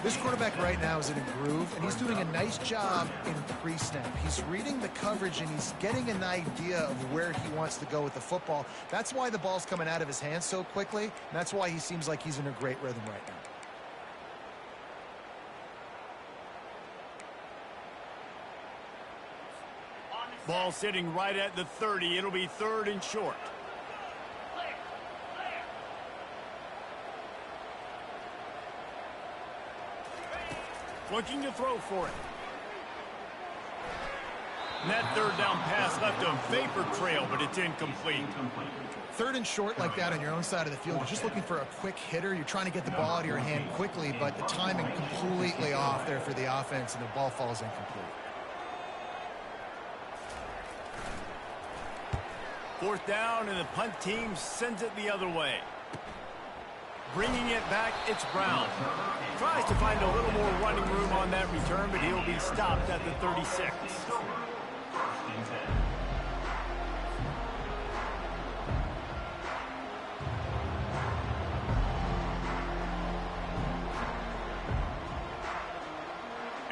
This quarterback right now is in a groove, and he's doing a nice job in pre-snap. He's reading the coverage, and he's getting an idea of where he wants to go with the football. That's why the ball's coming out of his hands so quickly, and that's why he seems like he's in a great rhythm right now. Ball sitting right at the 30. It'll be 3rd and short. Looking to throw for it. And that 3rd down pass left a vapor trail, but it's incomplete. 3rd and short like that on your own side of the field. You're just looking for a quick hitter. You're trying to get the ball out of your hand quickly, but the timing completely off there for the offense, and the ball falls incomplete. 4th down, and the punt team sends it the other way. Bringing it back, it's Brown. Tries to find a little more running room on that return, but he'll be stopped at the 36.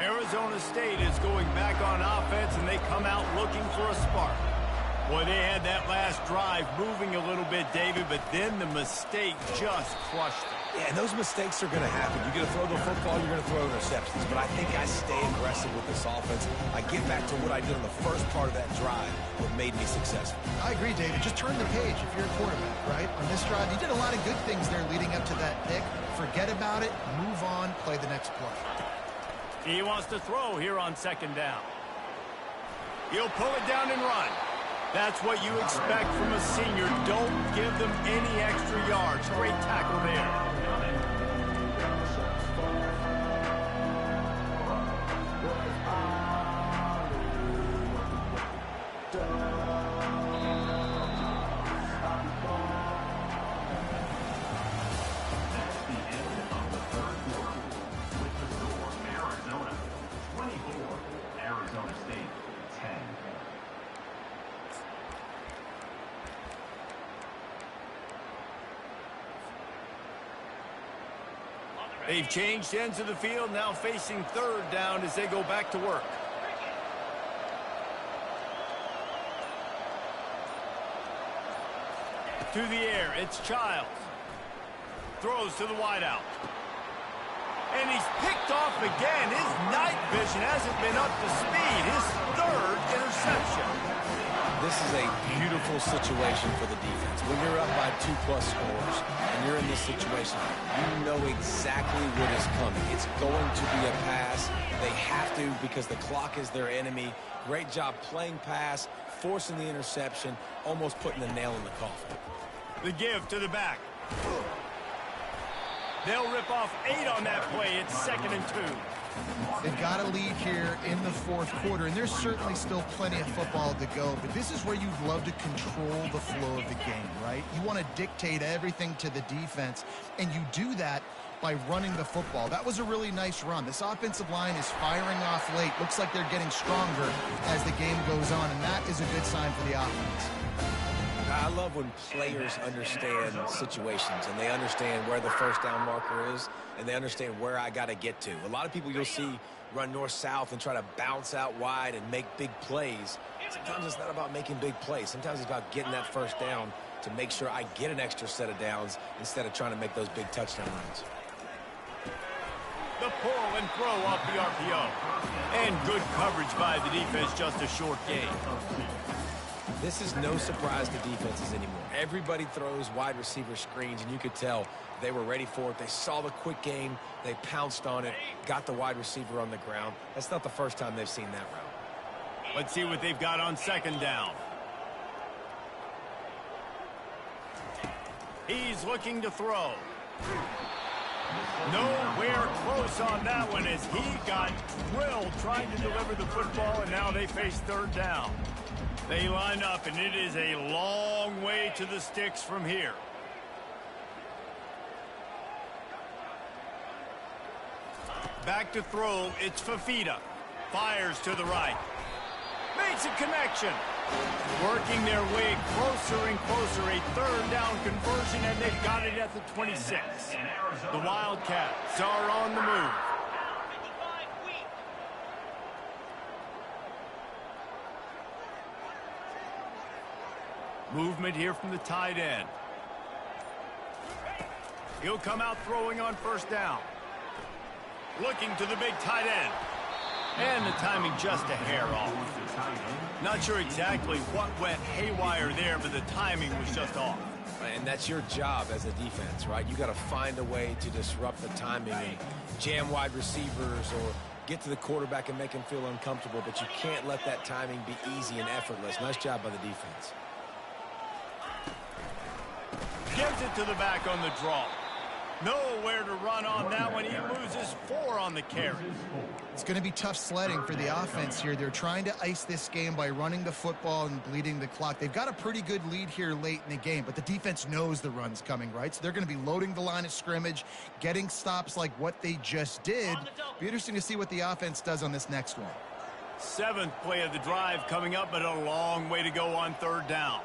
Arizona State is going back on offense, and they come out looking for a spark. Boy, they had that last drive moving a little bit, David, but then the mistake just crushed them. Yeah, and those mistakes are going to happen. You're going to throw the football, you're going to throw interceptions. But I think I stay aggressive with this offense. I get back to what I did on the first part of that drive, what made me successful. I agree, David. Just turn the page if you're a quarterback, right? On this drive, you did a lot of good things there leading up to that pick. Forget about it, move on, play the next play. He wants to throw here on 2nd down. He'll pull it down and run. That's what you expect from a senior. Don't give them any extra yards. Great tackle there. That's the end of the 3rd quarter. With the score, Arizona 24, Arizona State 10. They've changed ends of the field, now facing 3rd down as they go back to work. To the air, it's Childs. Throws to the wideout. And he's picked off again. His night vision hasn't been up to speed. His 3rd interception. This is a beautiful situation for the defense. When you're up by 2+ scores and you're in this situation, you know exactly what is coming. It's going to be a pass. They have to because the clock is their enemy. Great job playing pass, forcing the interception, almost putting the nail in the coffin. The give to the back. They'll rip off 8 on that play. It's 2nd and 2. They've got a lead here in the 4th quarter, and there's certainly still plenty of football to go, but this is where you'd love to control the flow of the game, right? You want to dictate everything to the defense, and you do that by running the football. That was a really nice run. This offensive line is firing off late. Looks like they're getting stronger as the game goes on, and that is a good sign for the offense. I love when players understand situations and they understand where the 1st down marker is and they understand where I got to get to. A lot of people you'll see run north-south and try to bounce out wide and make big plays. Sometimes it's not about making big plays. Sometimes it's about getting that 1st down to make sure I get an extra set of downs instead of trying to make those big touchdown runs. The pull and throw off the RPO. And good coverage by the defense, just a short gain. This is no surprise to defenses anymore. Everybody throws wide receiver screens, and you could tell they were ready for it. They saw the quick game. They pounced on it, got the wide receiver on the ground. That's not the first time they've seen that route. Let's see what they've got on 2nd down. He's looking to throw. Nowhere close on that one as he got drilled trying to deliver the football, and now they face 3rd down. They line up, and it is a long way to the sticks from here. Back to throw, it's Fafita. Fires to the right. Makes a connection. Working their way closer and closer. A 3rd down conversion, and they've got it at the 26. The Wildcats are on the move. Movement here from the tight end. He'll come out throwing on first down. Looking to the big tight end. And the timing just a hair off. Not sure exactly what went haywire there, but the timing was just off. And that's your job as a defense, right? You got to find a way to disrupt the timing and jam wide receivers or get to the quarterback and make him feel uncomfortable, but you can't let that timing be easy and effortless. Nice job by the defense. Gives it to the back on the draw. Nowhere to run on that one. He loses 4 on the carry. It's going to be tough sledding for the offense here. They're trying to ice this game by running the football and bleeding the clock. They've got a pretty good lead here late in the game, but the defense knows the run's coming, right? So they're going to be loading the line of scrimmage, getting stops like what they just did. Be interesting to see what the offense does on this next one. 7th play of the drive coming up, but a long way to go on 3rd down.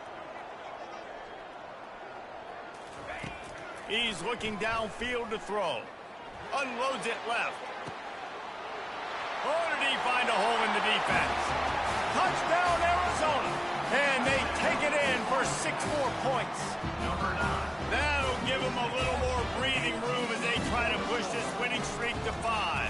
He's looking downfield to throw. Unloads it left. Oh, did he find a hole in the defense? Touchdown, Arizona. And they take it in for 6 more points. That'll give them a little more breathing room as they try to push this winning streak to 5.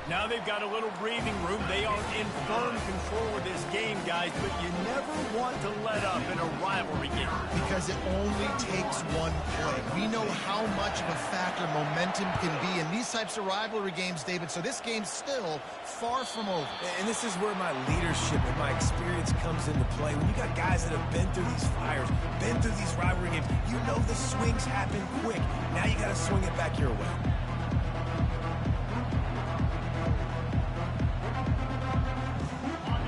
Now they've got a little breathing room. They are in firm control of this game, guys, but you never want to let up in a rivalry game. Because it only takes one play. We know how much of a factor momentum can be in these types of rivalry games, David, so this game's still far from over. And this is where my leadership and my experience comes into play. When you got guys that have been through these fires, been through these rivalry games, you know the swings happen quick. Now you got to swing it back your way.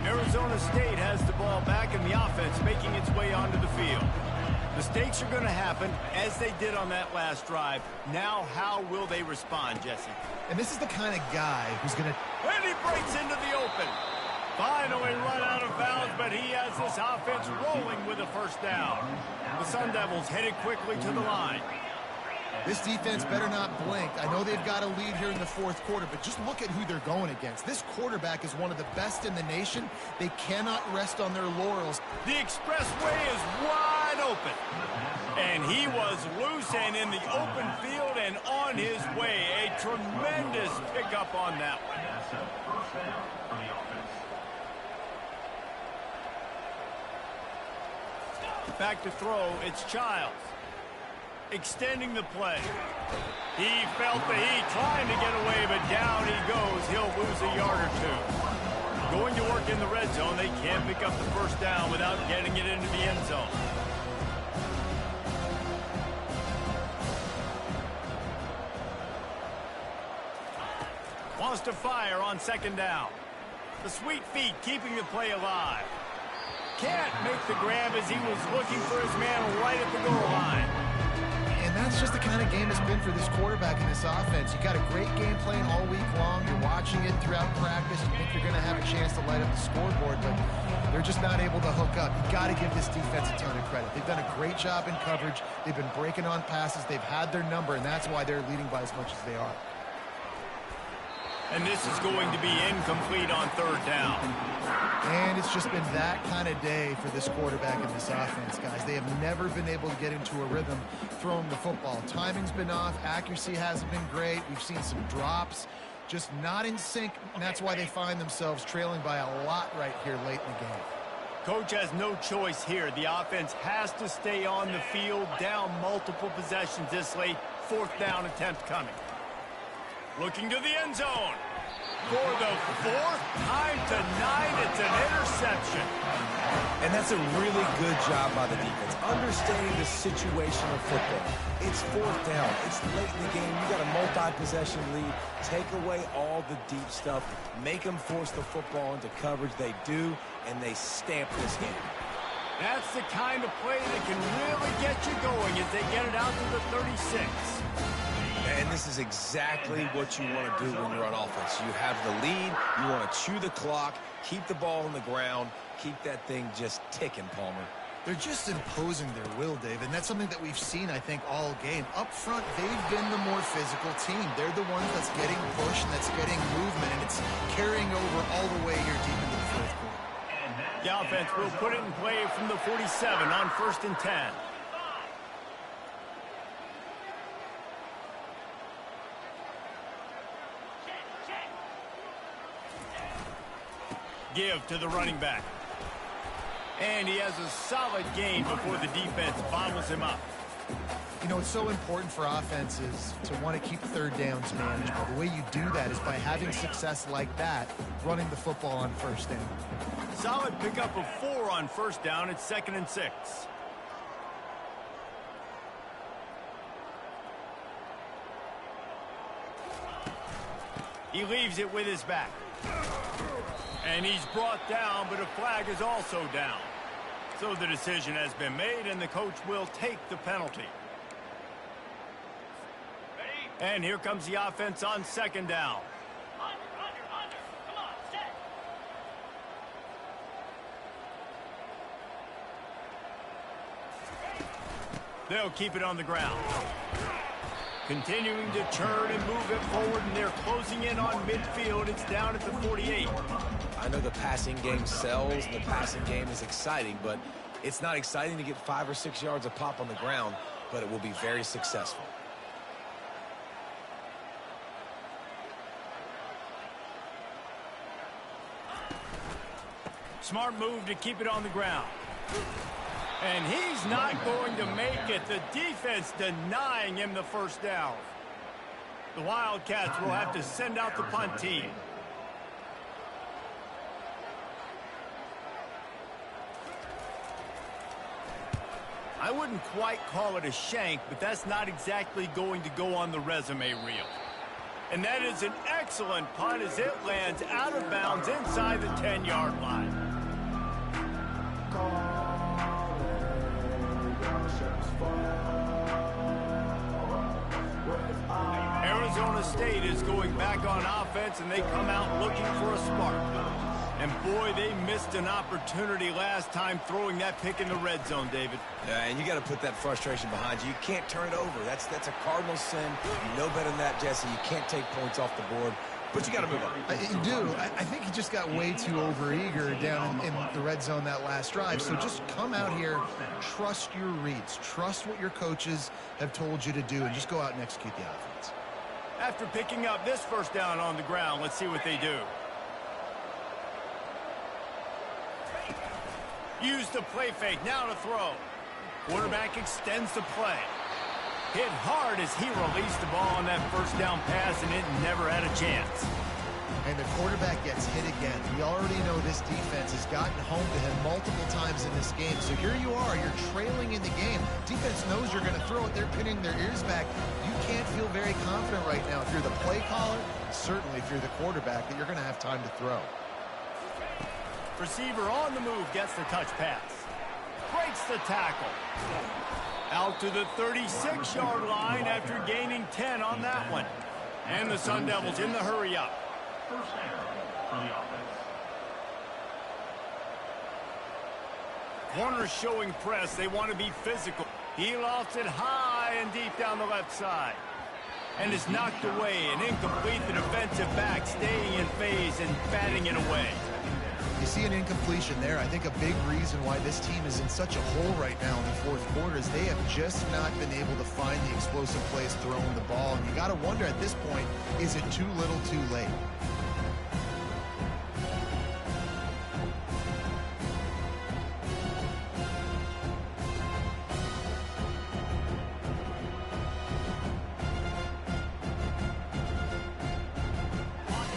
Arizona State has the ball back and the offense making its way onto the field. Mistakes are going to happen as they did on that last drive. Now how will they respond, Jesse? And this is the kind of guy who's going to... And he breaks into the open. Finally run out of bounds, but he has this offense rolling with a first down. The Sun Devils headed quickly to the line. This defense better not blink. I know they've got a lead here in the 4th quarter, but just look at who they're going against. This quarterback is one of the best in the nation. They cannot rest on their laurels. The expressway is wide open. And he was loose and in the open field and on his way. A tremendous pickup on that one. Back to throw, it's Childs. Extending the play. He felt the heat, trying to get away, but down he goes. He'll lose a yard or 2. Going to work in the red zone. They can't pick up the first down without getting it into the end zone. Wants to fire on 2nd down. The sweet feet keeping the play alive. Can't make the grab as he was looking for his man right at the goal line. And that's just the kind of game it's been for this quarterback in this offense. You got a great game plan all week long. You're watching it throughout practice. You think you're going to have a chance to light up the scoreboard, but they're just not able to hook up. You got to give this defense a ton of credit. They've done a great job in coverage. They've been breaking on passes. They've had their number, and that's why they're leading by as much as they are. And this is going to be incomplete on 3rd down. And it's just been that kind of day for this quarterback and this offense, guys. They have never been able to get into a rhythm throwing the football. Timing's been off. Accuracy hasn't been great. We've seen some drops. Just not in sync, and that's why they find themselves trailing by a lot right here late in the game. Coach has no choice here. The offense has to stay on the field, down multiple possessions this late. 4th down attempt coming. Looking to the end zone. For the 4th time tonight, it's an interception. And that's a really good job by the defense, understanding the situation of football. It's 4th down. It's late in the game. You got a multi-possession lead. Take away all the deep stuff. Make them force the football into coverage. They do, and they stamp this game. That's the kind of play that can really get you going as they get it out to the 36. And this is exactly what you want to do when you're on offense. You have the lead. You want to chew the clock, keep the ball on the ground, keep that thing just ticking, Palmer. They're just imposing their will, Dave, and that's something that we've seen, I think, all game. Up front, they've been the more physical team. They're the ones that's getting pushed and that's getting movement, and it's carrying over all the way here deep into the 4th quarter. The offense will put it in play from the 47 on 1st and 10. Give to the running back. And he has a solid gain before the defense bottles him up. You know, it's so important for offenses to want to keep third downs manageable. The way you do that is by having success like that, running the football on 1st down. Solid pickup of 4 on 1st down. It's 2nd and 6. He leaves it with his back. And he's brought down, but a flag is also down. So the decision has been made, and the coach will take the penalty. And here comes the offense on 2nd down. Under. Come on, set. They'll keep it on the ground. Continuing to turn and move it forward, and they're closing in on midfield. It's down at the 48. I know the passing game sells, and the passing game is exciting, but it's not exciting to get 5 or 6 yards a pop on the ground, but it will be very successful. Smart move to keep it on the ground. And he's not going to make it. The defense denying him the 1st down. The Wildcats will have to send out the punt team. I wouldn't quite call it a shank, but that's not exactly going to go on the resume reel. And that is an excellent punt as it lands out of bounds inside the 10-yard line. Arizona State is going back on offense, and they come out looking for a spark. And boy, they missed an opportunity last time throwing that pick in the red zone, David. Yeah, and you got to put that frustration behind you. You can't turn it over. That's a cardinal sin. You know better than that, Jesse. You can't take points off the board, but you got to move on. You do. I think he just got way too overeager down in the red zone that last drive. So just come out here, trust your reads, trust what your coaches have told you to do, and just go out and execute the offense. After picking up this 1st down on the ground, let's see what they do. Use the play fake, now to throw. Quarterback extends the play. Hit hard as he released the ball on that 1st down pass, and it never had a chance. And the quarterback gets hit again. We already know this defense has gotten home to him multiple times in this game. So here you are, you're trailing in the game. Defense knows you're going to throw it. They're pinning their ears back. You can't feel very confident right now if you're the play caller, certainly if you're the quarterback, that you're going to have time to throw. Receiver on the move gets the touch pass. Breaks the tackle. Out to the 36-yard line after gaining 10 on that one. And the Sun Devils in the hurry up. 1st down for the offense. Corners showing press. They want to be physical. He lofts it high and deep down the left side. And is knocked away and incomplete. The defensive back staying in phase and batting it away. You see an incompletion there. I think a big reason why this team is in such a hole right now in the 4th quarter is they have just not been able to find the explosive plays throwing the ball. And you got to wonder at this point, is it too little too late?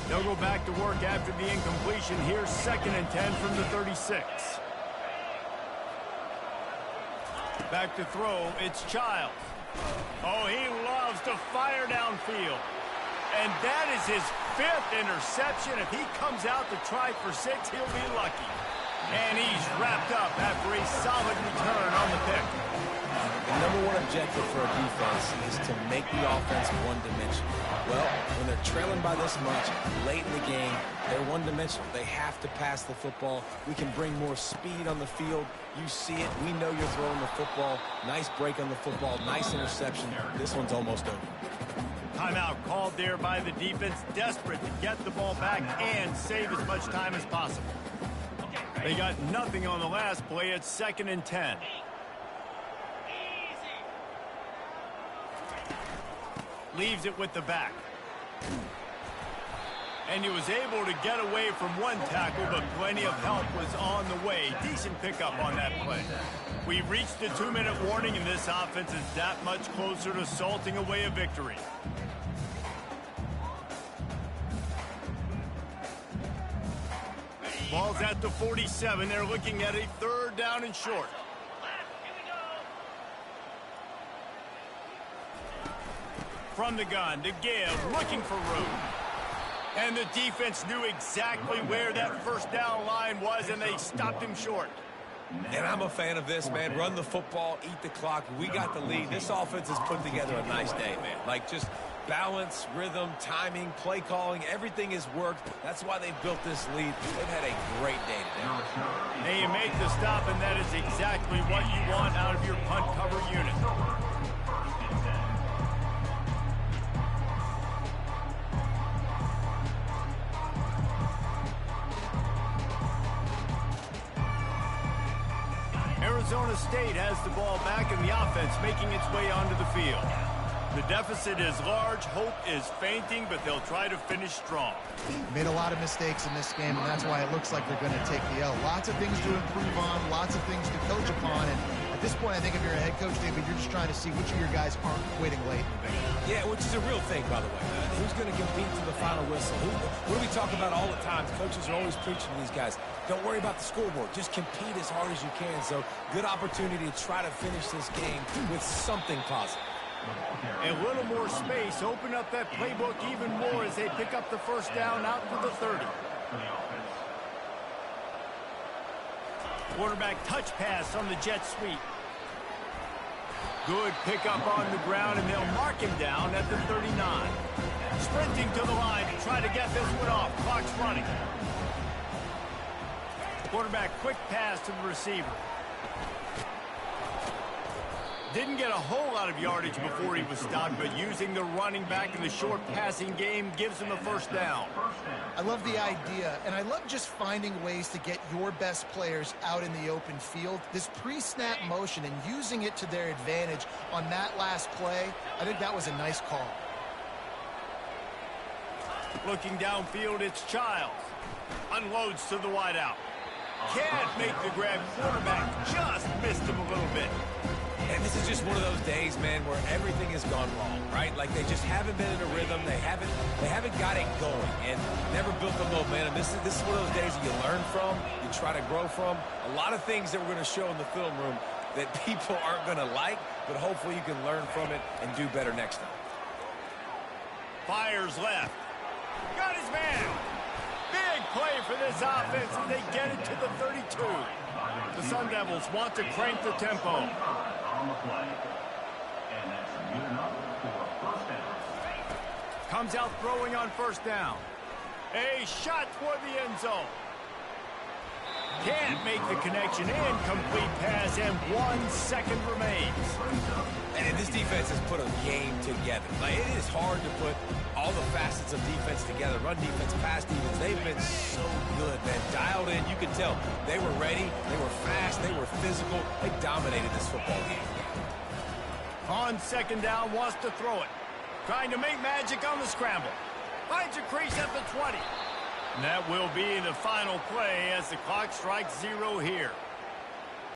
They'll go back to work after the incompletion. Here's 2nd and 10 from the 36. Back to throw, it's Childs. Oh, he loves to fire downfield. And that is his 5th interception. If he comes out to try for 6, he'll be lucky. And he's wrapped up after a solid return on the pick. The #1 objective for a defense is to make the offense one-dimensional. Well, when they're trailing by this much, late in the game, they're one-dimensional. They have to pass the football. We can bring more speed on the field. You see it. We know you're throwing the football. Nice break on the football. Nice interception. This one's almost over. Timeout called there by the defense, desperate to get the ball back and save as much time as possible. They got nothing on the last play. It's 2nd and 10. Leaves it with the back. And he was able to get away from one tackle, but plenty of help was on the way. Decent pickup on that play. We reached the 2-minute warning, and this offense is that much closer to salting away a victory. Ball's at the 47. They're looking at a 3rd down and short. From the gun to give, looking for room. And the defense knew exactly where that 1st down line was, and they stopped him short. And I'm a fan of this, man. Run the football, eat the clock. We got the lead. This offense has put together a nice day, man. Like, just balance, rhythm, timing, play calling, everything has worked. That's why they've built this lead. They've had a great day today. And you make the stop, and that is exactly what you want out of your punt cover unit. Arizona State has the ball back, and the offense making its way onto the field. The deficit is large. Hope is fainting, but they'll try to finish strong. Made a lot of mistakes in this game, and that's why it looks like they're going to take the L. Lots of things to improve on, lots of things to coach upon, and at this point, I think if you're a head coach, David, you're just trying to see which of your guys aren't quitting late in the game. Yeah, which is a real thing, by the way. Who's going to compete to the final whistle? What do we talk about all the time? Coaches are always preaching to these guys. Don't worry about the scoreboard. Just compete as hard as you can. So, good opportunity to try to finish this game with something positive. A little more space. Open up that playbook even more as they pick up the 1st down out to the 30. Quarterback touch pass on the jet sweep. Good pickup on the ground, and they'll mark him down at the 39. Sprinting to the line to try to get this one off. Clock's running. Quarterback quick pass to the receiver. Didn't get a whole lot of yardage before he was stopped, but using the running back in the short passing game gives him the 1st down. I love the idea, and I love just finding ways to get your best players out in the open field. This pre-snap motion and using it to their advantage on that last play, I think that was a nice call. Looking downfield, it's Childs. Unloads to the wideout. Can't make the grab. Quarterback just missed him a little bit. And this is just one of those days, man, where everything has gone wrong, right? Like, they just haven't been in a rhythm. They haven't got it going and never built the momentum. This is one of those days that you learn from, you try to grow from. A lot of things that we're going to show in the film room that people aren't going to like, but hopefully you can learn from it and do better next time. Fires left. Got his man. Big play for this offense as they get it to the 32. The Sun Devils want to crank the tempo. On the play. And that's good enough for a 1st down. Comes out throwing on 1st down. A shot toward the end zone. Can't make the connection. Incomplete pass, and 1 second remains. And this defense has put a game together. Like, it is hard to put all the facets of defense together. Run defense, pass defense. They've been so good, man. Dialed in. You could tell they were ready. They were fast. They were physical. They dominated this football game. On 2nd down, wants to throw it. Trying to make magic on the scramble. Finds a crease at the 20. And that will be the final play as the clock strikes 0 here.